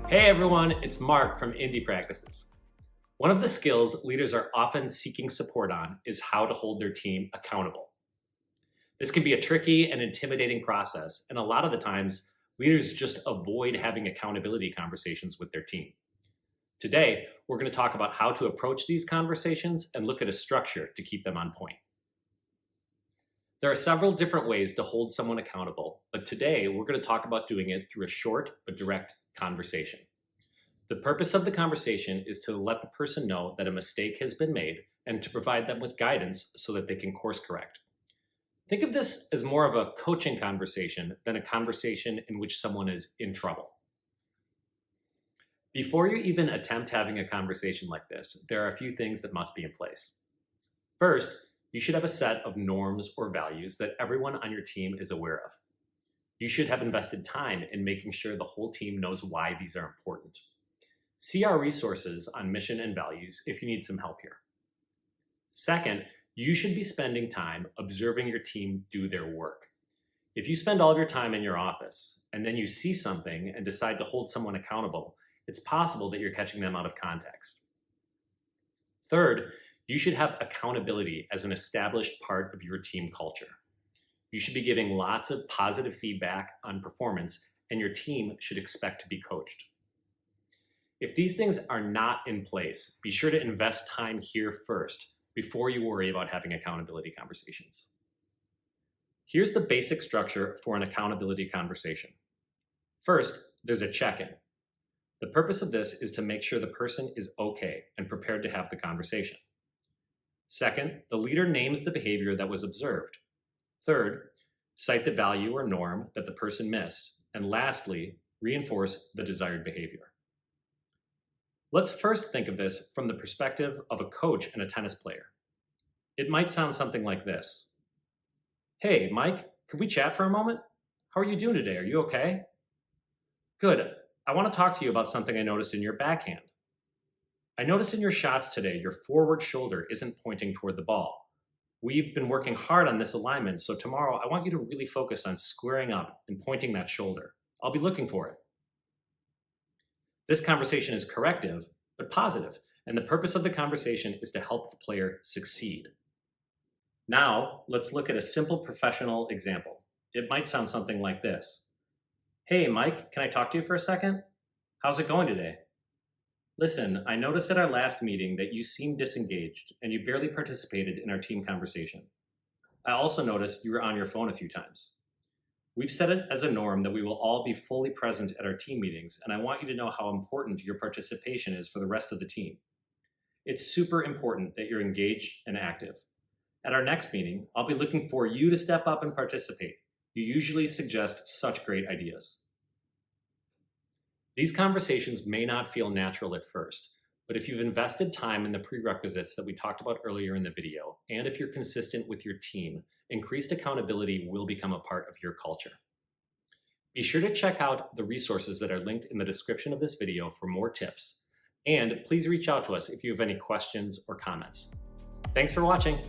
Hey everyone, it's Mark from Indie Practices. One of the skills leaders are often seeking support on is how to hold their team accountable. This can be a tricky and intimidating process, and a lot of the times, leaders just avoid having accountability conversations with their team. Today, we're going to talk about how to approach these conversations and look at a structure to keep them on point. There are several different ways to hold someone accountable, but today we're going to talk about doing it through a short but direct conversation. The purpose of the conversation is to let the person know that a mistake has been made and to provide them with guidance so that they can course correct. Think of this as more of a coaching conversation than a conversation in which someone is in trouble. Before you even attempt having a conversation like this, there are a few things that must be in place. First, you should have a set of norms or values that everyone on your team is aware of. You should have invested time in making sure the whole team knows why these are important. See our resources on mission and values if you need some help here. Second, you should be spending time observing your team do their work. If you spend all of your time in your office and then you see something and decide to hold someone accountable, it's possible that you're catching them out of context. Third, you should have accountability as an established part of your team culture. You should be giving lots of positive feedback on performance, and your team should expect to be coached. If these things are not in place, be sure to invest time here first before you worry about having accountability conversations. Here's the basic structure for an accountability conversation. First, there's a check-in. The purpose of this is to make sure the person is okay and prepared to have the conversation. Second, the leader names the behavior that was observed. Third, cite the value or norm that the person missed. And lastly, reinforce the desired behavior. Let's first think of this from the perspective of a coach and a tennis player. It might sound something like this. Hey, Mike, could we chat for a moment? How are you doing today? Are you okay? Good. I want to talk to you about something I noticed in your backhand. I noticed in your shots today, your forward shoulder isn't pointing toward the ball. We've been working hard on this alignment, so tomorrow I want you to really focus on squaring up and pointing that shoulder. I'll be looking for it. This conversation is corrective, but positive, and the purpose of the conversation is to help the player succeed. Now, let's look at a simple professional example. It might sound something like this. Hey, Mike, can I talk to you for a second? How's it going today? Listen, I noticed at our last meeting that you seemed disengaged and you barely participated in our team conversation. I also noticed you were on your phone a few times. We've set it as a norm that we will all be fully present at our team meetings, and I want you to know how important your participation is for the rest of the team. It's super important that you're engaged and active. At our next meeting, I'll be looking for you to step up and participate. You usually suggest such great ideas. These conversations may not feel natural at first, but if you've invested time in the prerequisites that we talked about earlier in the video, and if you're consistent with your team, increased accountability will become a part of your culture. Be sure to check out the resources that are linked in the description of this video for more tips, and please reach out to us if you have any questions or comments. Thanks for watching.